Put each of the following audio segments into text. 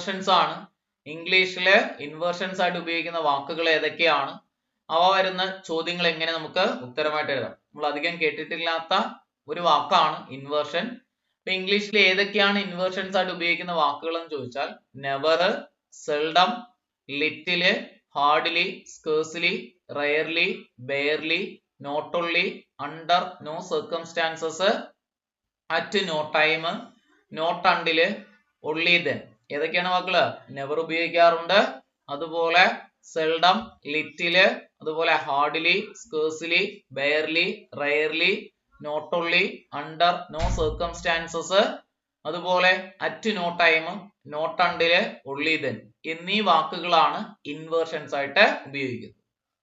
Inversions ആണ്. ഇംഗ്ലീഷില് inversions ആയിട്ട് ഉപയോഗിക്കുന്ന വാക്കുകൾ ഏതൊക്കെയാണ്, അവ വരുന്ന ചോദ്യങ്ങൾ എങ്ങനെ നമുക്ക് ഉത്തരമായിട്ട് എഴുതാം. നമ്മൾ അധികം കേട്ടിട്ടില്ലാത്ത ഒരു വാക്കാണ് ഇൻവേർഷൻ. ഇപ്പൊ ഇംഗ്ലീഷിൽ ഏതൊക്കെയാണ് ഇൻവേർഷൻസ് ആയിട്ട് ഉപയോഗിക്കുന്ന വാക്കുകൾ എന്ന് ചോദിച്ചാൽ never, seldom, little, hardly, scarcely, rarely, barely, not only, under no circumstances, at no time, not until, only then. ഏതൊക്കെയാണ് വാക്കുകള്? നെവർ ഉപയോഗിക്കാറുണ്ട്, അതുപോലെ സെൽഡം, ലിറ്റില്, അതുപോലെ hardly, scarcely, barely, rarely, not only, under no circumstances, അതുപോലെ at no time, not until, only then എന്നീ വാക്കുകളാണ് inversions ആയിട്ട് ഉപയോഗിക്കുന്നത്.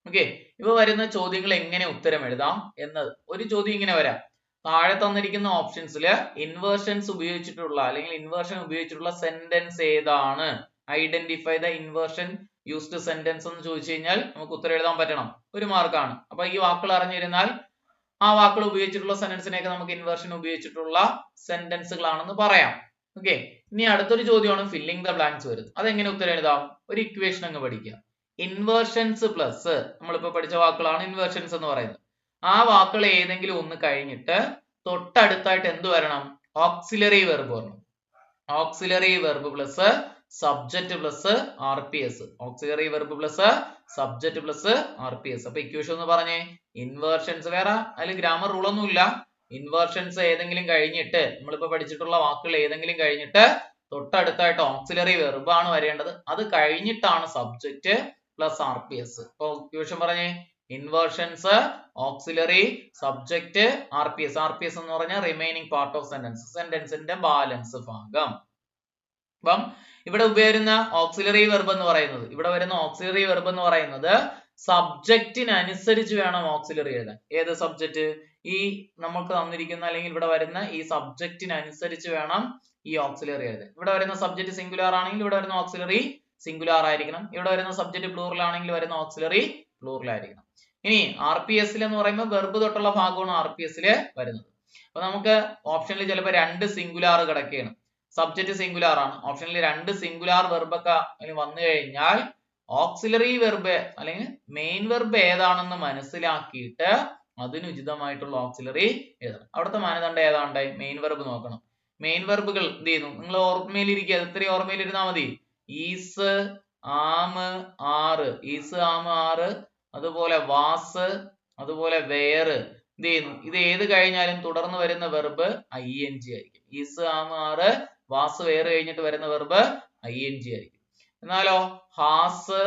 ഓക്കെ, ഇവ വരുന്ന ചോദ്യങ്ങൾ എങ്ങനെ ഉത്തരം എഴുതാം എന്നത് ഒരു ചോദ്യം ഇങ്ങനെ വരാം. താഴെ തന്നിരിക്കുന്ന ഓപ്ഷൻസില് ഇൻവേർഷൻസ് ഉപയോഗിച്ചിട്ടുള്ള അല്ലെങ്കിൽ ഇൻവേർഷൻ ഉപയോഗിച്ചിട്ടുള്ള സെന്റൻസ് ഏതാണ്? Identify the inversion used sentence എന്ന് ചോദിച്ചു കഴിഞ്ഞാൽ നമുക്ക് ഉത്തരം എഴുതാൻ പറ്റണം, 1 മാർക്കാണ്. അപ്പൊ ഈ വാക്കുകൾ അറിഞ്ഞിരുന്നാൽ ആ വാക്കുകൾ ഉപയോഗിച്ചിട്ടുള്ള സെന്റൻസിനെയൊക്കെ നമുക്ക് ഇൻവേർഷൻ ഉപയോഗിച്ചിട്ടുള്ള സെന്റൻസുകളാണെന്ന് പറയാം. ഓക്കെ, ഇനി അടുത്തൊരു ചോദ്യമാണ് ഫില്ലിംഗ് ദ ബ്ലാങ്ക്സ് വരുന്നത്. അതെങ്ങനെ ഉത്തരം എഴുതാം? ഒരു ഇക്വേഷൻ അങ്ങ് പഠിക്കുക. ഇൻവേർഷൻസ് പ്ലസ് നമ്മളിപ്പോ പഠിച്ച വാക്കുകളാണ് ഇൻവേർഷൻസ് എന്ന് പറയുന്നത്. ആ വാക്കുകൾ ഏതെങ്കിലും ഒന്ന് കഴിഞ്ഞിട്ട് തൊട്ടടുത്തായിട്ട് എന്ത് വരണം? ഓക്സിലറി വെർബ് വരണം. Auxiliary verb plus subject plus RPS. Auxiliary verb plus subject plus RPS. അപ്പൊ ഇക്വേഷൻ എന്ന് പറഞ്ഞേ, ഇൻവേർഷൻസ് വേറെ അതിൽ ഗ്രാമർ റൂൾ ഒന്നുമില്ല. ഇൻവേർഷൻസ് ഏതെങ്കിലും കഴിഞ്ഞിട്ട് നമ്മളിപ്പോ പഠിച്ചിട്ടുള്ള വാക്കുകൾ ഏതെങ്കിലും കഴിഞ്ഞിട്ട് തൊട്ടടുത്തായിട്ട് ഓക്സിലറി വെർബ് ആണ് വരേണ്ടത്. അത് കഴിഞ്ഞിട്ടാണ് സബ്ജക്റ്റ് പ്ലസ് RPS. അപ്പൊ ഇക്വേഷൻ പറഞ്ഞേ, inversions, auxiliary, subject, RPS. RPS എന്ന് പറഞ്ഞാൽ റിമൈനിങ് പാർട്ട് ഓഫ് സെന്റൻസ്, സെന്റൻസിന്റെ ബാലൻസ് ഭാഗം. അപ്പം ഇവിടെ ഉപയോഗിക്കുന്ന ഓക്സിലറി വെർബ് എന്ന് പറയുന്നത് സബ്ജക്റ്റിനനുസരിച്ച് വേണം ഓക്സിലറി എഴുതാൻ. ഏത് സബ്ജക്റ്റ്? ഈ നമുക്ക് തന്നിരിക്കുന്ന അല്ലെങ്കിൽ ഇവിടെ വരുന്ന ഈ സബ്ജക്റ്റിനനുസരിച്ച് വേണം ഈ ഓക്സിലറി എഴുതാൻ. ഇവിടെ വരുന്ന സബ്ജക്റ്റ് സിംഗുലാർ ആണെങ്കിൽ ഇവിടെ വരുന്ന ഓക്സിലറി സിംഗുലാർ ആയിരിക്കണം. ഇവിടെ വരുന്ന സബ്ജക്റ്റ് പ്ലൂറൽ ആണെങ്കിൽ വരുന്ന ഓക്സിലറി പ്ലൂറൽ ആയിരിക്കണം. ഇനി RPS എന്ന് പറയുമ്പോൾ വെർബ് തൊട്ടുള്ള ഭാഗമാണ് RPS വരുന്നത്. അപ്പൊ നമുക്ക് ഓപ്ഷനിൽ ചിലപ്പോൾ 2 സിംഗുലാർ കിടക്കുകയാണ്. സബ്ജക്റ്റ് സിംഗുലാർ ആണ്, ഓപ്ഷനിൽ 2 സിംഗുലാർ വെർബ് ഒക്കെ വന്നു കഴിഞ്ഞാൽ ഓക്സിലറി വെർബ് അല്ലെങ്കിൽ മെയിൻ വെർബ് ഏതാണെന്ന് മനസ്സിലാക്കിയിട്ട് അതിനുചിതമായിട്ടുള്ള ഓക്സിലറി എഴുതണം. അവിടുത്തെ മാനദണ്ഡം ഏതാണ്ട്? മെയിൻ വെർബ് നോക്കണം. മെയിൻ വെർബുകൾ എന്ത് ചെയ്യുന്നു? നിങ്ങൾ ഓർമ്മയിലിരിക്കുക, ഇത്രയും ഓർമ്മയിലിരുന്നാൽ മതി. ഈസ്, ആം, ആറ്, ഈസ്, ആം, ആറ്, അതുപോലെ വാസ്, അതുപോലെ വേർ. എന്ത് ചെയ്യുന്നു? ഇത് ഏത് കഴിഞ്ഞാലും തുടർന്ന് വരുന്ന വെർബ് ING ആയിരിക്കും. ഈസ്, ആം, ആറ്, വാസ്, വേർ കഴിഞ്ഞിട്ട് വരുന്ന വെർബ് ING ആയിരിക്കും. എന്നാലോ ഹാസ്,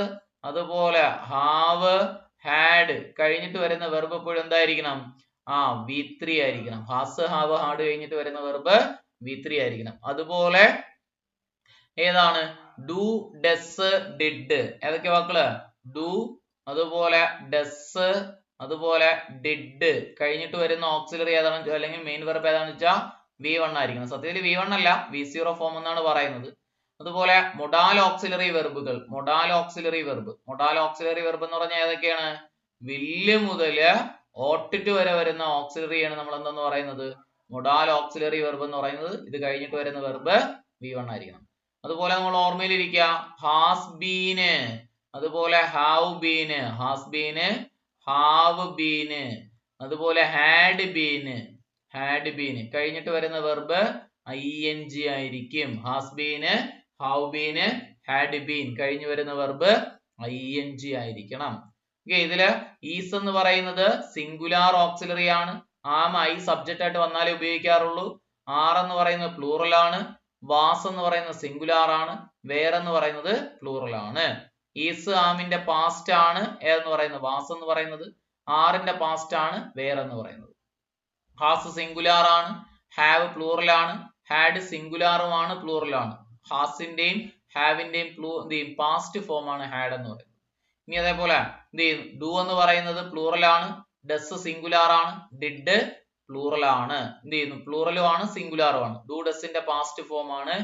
അതുപോലെ ഹാവ്, ഹാഡ് കഴിഞ്ഞിട്ട് വരുന്ന വെർബ് എപ്പോഴും എന്തായിരിക്കണം? V3 ആയിരിക്കണം. ഹാസ്, ഹാവ്, ഹാഡ് കഴിഞ്ഞിട്ട് വരുന്ന വെർബ് V3 ആയിരിക്കണം. അതുപോലെ ഏതാണ്? Do, does, did. ഏതൊക്കെ വാക്കുകള്? ഡു, അതുപോലെ ഡസ്, അതുപോലെ ഡിഡ് കഴിഞ്ഞിട്ട് വരുന്ന ഓക്സിലറി ഏതാണെന്ന് അല്ലെങ്കിൽ മെയിൻ വെർബ് ഏതാണെന്ന് വെച്ചാൽ V1 ആയിരിക്കണം. സത്യത്തിൽ V1 അല്ല, V0 ഫോം എന്നാണ് പറയുന്നത്. അതുപോലെ മൊഡാൽ ഓക്സിലറി വെർബുകൾ. മൊഡാൽ ഓക്സിലറി വെർബ് എന്ന് പറഞ്ഞാൽ ഏതൊക്കെയാണ്? വില്ല് മുതല് ഓട്ടിട്ട് വരെ വരുന്ന ഓക്സിലറിയാണ് നമ്മൾ എന്തെന്ന് പറയുന്നത്? മൊഡാൽ ഓക്സിലറി വെർബ് എന്ന് പറയുന്നത്. ഇത് കഴിഞ്ഞിട്ട് വരുന്ന വെർബ് V1 ആയിരിക്കണം. അതുപോലെ നമ്മൾ ഓർമ്മയിലിരിക്കുക, ഹാസ് ബീന്, അതുപോലെ have bean, has bean, have bean, അതുപോലെ ഹാഡ് ബീന്, ഹാഡ് ബീന് കഴിഞ്ഞിട്ട് വരുന്ന വെർബ് ING ആയിരിക്കും. Has bean, have bean, had been കഴിഞ്ഞു വരുന്ന വെർബ് ING ആയിരിക്കണം. ഇതില് ഈസ് എന്ന് പറയുന്നത് സിംഗുലാർ ഓക്സിലറി ആണ്. ആം I സബ്ജക്റ്റ് ആയിട്ട് വന്നാലേ ഉപയോഗിക്കാറുള്ളൂ. ആർ എന്ന് പറയുന്നത് പ്ലൂറൽ ആണ്. വാസ് എന്ന് പറയുന്നത് സിംഗുലാർ ആണ്. വേർ എന്ന് പറയുന്നത് പ്ലൂറൽ ആണ്. ഈസ് ആമിന്റെ പാസ്റ്റ് ആണ് ഏതെന്ന് പറയുന്നത്? വാസ് എന്ന് പറയുന്നത്. ആറിന്റെ പാസ്റ്റ് ആണ് വേർ എന്ന് പറയുന്നത്. ഹാസ് സിംഗുലാർ ആണ്, ഹാവ് പ്ലൂറൽ ആണ്, ഹാഡ് സിംഗുലാറുമാണ് പ്ലൂറലാണ്. ഹാസിന്റെയും ഹാവിന്റെയും പാസ്റ്റ് ഫോം ആണ് ഹാഡ് എന്ന് പറയുന്നത്. ഇനി അതേപോലെ ഡു എന്ന് പറയുന്നത് പ്ലൂറൽ ആണ്, ഡസ് സിംഗുലാർ ആണ്, ഡിഡ് പ്ലൂറൽ ആണ്. എന്ത് ചെയ്യുന്നു? പ്ലൂറലും ആണ് സിംഗുലാറും ആണ്. ഡു ഡസിന്റെ പാസ്റ്റ് ഫോം ആണ്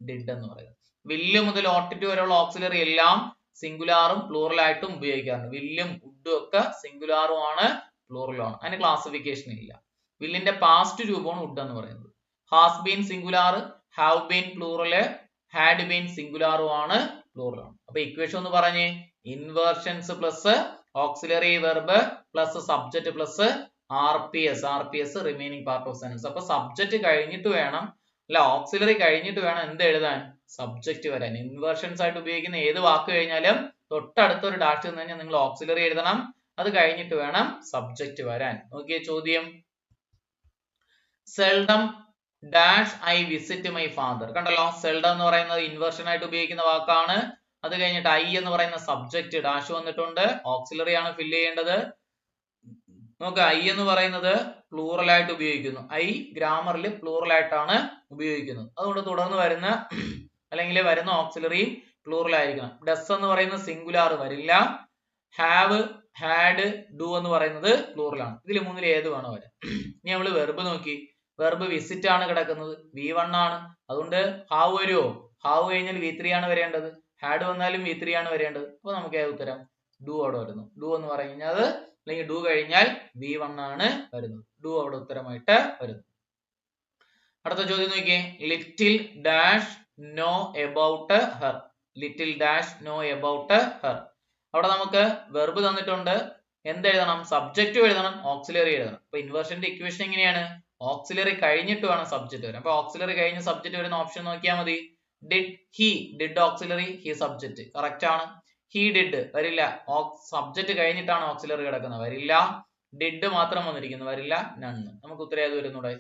ഡിഡ് എന്ന് പറയുന്നത്. വില്ല് മുതൽ ഓട്ടിട്ട് വരെയുള്ള ഓക്സിലറി എല്ലാം സിംഗുലാറും പ്ലൂറൽ ആയിട്ടും ഉപയോഗിക്കാറുണ്ട്. വില്ലും ഉഡും ഒക്കെ സിംഗുലാറും ആണ് പ്ലൂറലും ആണ്. അതിന് ക്ലാസിഫിക്കേഷൻ ഇല്ല. വില്ലിന്റെ പാസ്റ്റ് രൂപമാണ് ഉഡ് എന്ന് പറയുന്നത്. Has been singular, have been plural, had been സിംഗുലാറും ആണ് പ്ലൂറൽ ആണ്. അപ്പൊ ഇക്വേഷൻ ഒന്ന് പറഞ്ഞേ, inversions plus auxiliary verb plus subject plus RPS remaining part of sentence. അപ്പൊ സബ്ജക്റ്റ് കഴിഞ്ഞിട്ട് വേണം, അല്ല ഓക്സിലറി കഴിഞ്ഞിട്ട് വേണം എന്ത് എഴുതാൻ, സബ്ജക്റ്റ് വരാൻ. ഇൻവേർഷൻസ് ആയിട്ട് ഉപയോഗിക്കുന്ന ഏത് വാക്ക് കഴിഞ്ഞാലും തൊട്ടടുത്തൊരു ഡാഷ് നിന്ന് കഴിഞ്ഞാൽ നിങ്ങൾ ഓക്സിലറി എഴുതണം, അത് കഴിഞ്ഞിട്ട് വേണം സബ്ജക്റ്റ് വരാൻ. നോക്കിയേ ചോദ്യം, seldom dash I visit my father. കണ്ടല്ലോ, സെൽഡം എന്ന് പറയുന്നത് ഇൻവേർഷൻ ആയിട്ട് ഉപയോഗിക്കുന്ന വാക്കാണ്. അത് കഴിഞ്ഞിട്ട് ഐ എന്ന് പറയുന്ന സബ്ജക്റ്റ് ഡാഷ് വന്നിട്ടുണ്ട്, ഓക്സിലറി ആണ് ഫില്ല് ചെയ്യേണ്ടത്. നോക്കുക, ഐ എന്ന് പറയുന്നത് പ്ലൂറൽ ആയിട്ട് ഉപയോഗിക്കുന്നു. ഐ ഗ്രാമറിൽ പ്ലൂറൽ ആയിട്ടാണ് ഉപയോഗിക്കുന്നത്. അതുകൊണ്ട് തുടർന്ന് വരുന്ന അല്ലെങ്കിൽ വരുന്ന ഓക്സിലറി പ്ലൂറൽ ആയിരിക്കണം. ഡസ് എന്ന് പറയുന്നത് സിംഗുലാർ വരില്ല. ഹാവ്, ഹാഡ്, ഡു എന്ന് പറയുന്നത് പ്ലൂറൽ ആണ്. ഇതിൽ മൂന്നിൽ ഏത് വേണോ വരാം. ഇനി നമ്മൾ വെർബ് നോക്കി, വെർബ് വിസിറ്റ് ആണ് കിടക്കുന്നത്, V1 ആണ്. അതുകൊണ്ട് ഹാവ് വരുമോ? ഹാവ് കഴിഞ്ഞാൽ V3 ആണ് വരേണ്ടത്. ഹാഡ് വന്നാലും V3 ആണ് വരേണ്ടത്. അപ്പൊ നമുക്ക് ഏത് ഉത്തരം? ഡു അവിടെ വരുന്നു. ഡു എന്ന് പറഞ്ഞാൽ അല്ലെങ്കിൽ ഡു കഴിഞ്ഞാൽ V1 ആണ് വരുന്നത്. ഡു അവിടെ ഉത്തരമായിട്ട് വരുന്നു. അടുത്ത ചോദ്യം നോക്കിയേ, little dash know about her. Little dash know about her. അവിടെ നമുക്ക് വെർബ് തന്നിട്ടുണ്ട്, എന്തെഴുതണം? സബ്ജക്റ്റ് എഴുതണം, ഓക്സിലറി എഴുതണം. അപ്പൊ ഇൻവേർഷന്റെ ഇക്വേഷൻ എങ്ങനെയാണ്? ഓക്സിലറി കഴിഞ്ഞിട്ട് വേണം സബ്ജക്റ്റ് വരാൻ. അപ്പൊ ഓക്സിലറി കഴിഞ്ഞ് സബ്ജക്റ്റ് വരുന്ന ഓപ്ഷൻ നോക്കിയാൽ മതി. Did he, did auxiliary, he subject, correct ആണ്. ഹി ഡിഡ് വരില്ല, സബ്ജക്റ്റ് കഴിഞ്ഞിട്ടാണ് ഓക്സിലറി കിടക്കുന്നത്, വരില്ല. ഡിഡ് മാത്രം വന്നിരിക്കുന്നു, വരില്ല. നണ്ണ്. നമുക്ക് ഉത്തരം ഏത് വരുന്നൂടെ?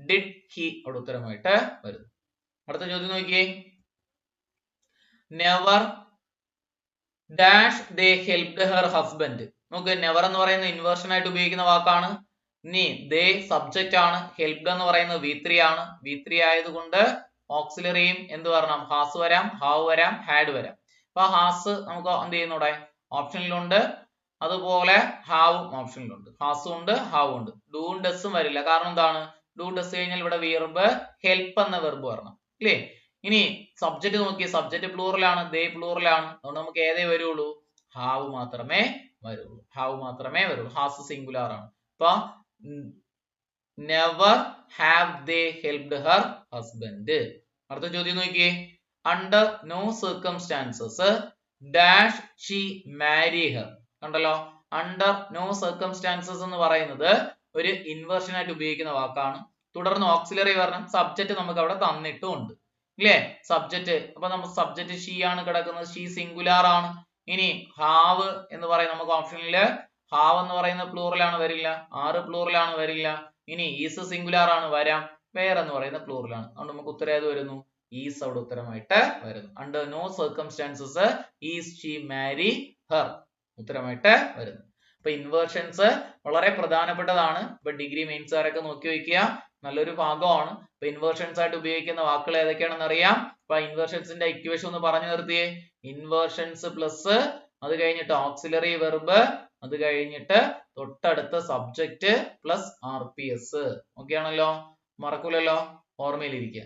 ഡിഡ് ഹി അവിടെ ഉത്തരമായിട്ട് വരുന്നു. അടുത്ത ചോദ്യം നോക്കിയേ, നെവർ ഡാഷ് ദേ ഹെൽപ്ഡ് ഹെർ ഹസ്ബൻഡ്. നമുക്ക് നെവർ എന്ന് പറയുന്ന ഇൻവേർഷൻ ആയിട്ട് ഉപയോഗിക്കുന്ന വാക്കാണ്. ഇനി ദേ സബ്ജക്റ്റ് ആണ്, ഹെൽപ്ഡ് എന്ന് പറയുന്നത് V3 ആണ്. V3 ആയതുകൊണ്ട് ഓക്സിലറിയും എന്ത് വരണം? ഹാസ് വരാം, ഹാവ് വരാം, ഹാഡ് വരാം. അപ്പൊ ഹാസ് നമുക്ക് എന്ത് ചെയ്യുന്നൂടെ? ഓപ്ഷനിലുണ്ട്. അതുപോലെ ഹാവും ഓപ്ഷനിലുണ്ട്. ഹാസും ഉണ്ട്, ഹാവും ഉണ്ട്. ഡൂവും ഡസും വരില്ല. കാരണം എന്താണ്? ഡു ഡസ് കഴിഞ്ഞാൽ ഇവിടെ വെർബ് ഹെൽപ്പ് എന്ന വെർബ് വരണം, ഇല്ലേ? ഇനി സബ്ജക്റ്റ് നോക്കി, സബ്ജക്റ്റ് പ്ലൂറൽ ആണ്, ദേ പ്ലൂറൽ ആണ്. അതുകൊണ്ട് നമുക്ക് ഏതേ വരുള്ളൂ? ഹാവ് മാത്രമേ വരുള്ളൂ. ഹാവ് മാത്രമേ വരുള്ളൂ. ഹാസ് സിംഗുലാർ ആണ്. അപ്പൊ never have they helped her husband. അടുത്ത ചോദ്യം നോക്കിയേ, under no circumstances dash she marry her. കണ്ടല്ലോ, അണ്ടർ നോ സർക്കംസ്റ്റാൻസസ് എന്ന് പറയുന്നത് ഒരു ഇൻവേർഷൻ ആയിട്ട് ഉപയോഗിക്കുന്ന വാക്കാണ്. തുടർന്ന് ഓക്സിലറി വരണം, സബ്ജക്റ്റ് നമുക്ക് അവിടെ തന്നിട്ടുണ്ട്, ഇല്ലേ? സബ്ജക്റ്റ്, അപ്പൊ നമുക്ക് സബ്ജക്റ്റ് ഷീ ആണ് കിടക്കുന്നത്, ഷീ സിംഗുലാർ ആണ്. ഇനി ഹാവ് എന്ന് പറയുന്ന നമുക്ക് ഓപ്ഷനില് ഹാവ് എന്ന് പറയുന്ന പ്ലൂറൽ ആണ്, വരില്ല. ആറ് പ്ലൂറൽ ആണ്, വരില്ല. ഇനി ഈസ് സിംഗുലാർ ആണ്, വരാം. വേർ എന്ന് പറയുന്ന പ്ലൂറൽ ആണ്. അതുകൊണ്ട് നമുക്ക് ഉത്തരം ഏത് വരുന്നു? ഈസ് അവിടെ ഉത്തരമായിട്ട് വരുന്നു. Under no circumstances is she marry her ഉത്തരമായിട്ട് വരുന്നു. അപ്പൊ ഇൻവേർഷൻസ് വളരെ പ്രധാനപ്പെട്ടതാണ്. ഇപ്പൊ ഡിഗ്രി മെയിൻസുകാരൊക്കെ നോക്കി വെക്കുക, നല്ലൊരു ഭാഗമാണ്. ഇപ്പൊ ഇൻവേർഷൻസ് ആയിട്ട് ഉപയോഗിക്കുന്ന വാക്കുകൾ ഏതൊക്കെയാണെന്ന് അറിയാം. അപ്പൊ ഇൻവേർഷൻസിന്റെ ഇക്വേഷൻ ഒന്ന് പറഞ്ഞു നിർത്തിയേ. ഇൻവേർഷൻസ് പ്ലസ് അത് കഴിഞ്ഞിട്ട് ഓക്സിലറി വെർബ്, അത് കഴിഞ്ഞിട്ട് തൊട്ടടുത്ത സബ്ജക്റ്റ് പ്ലസ് RPS. ഓക്കെ ആണല്ലോ? മറക്കൂലല്ലോ, ഓർമ്മയിലിരിക്കുക.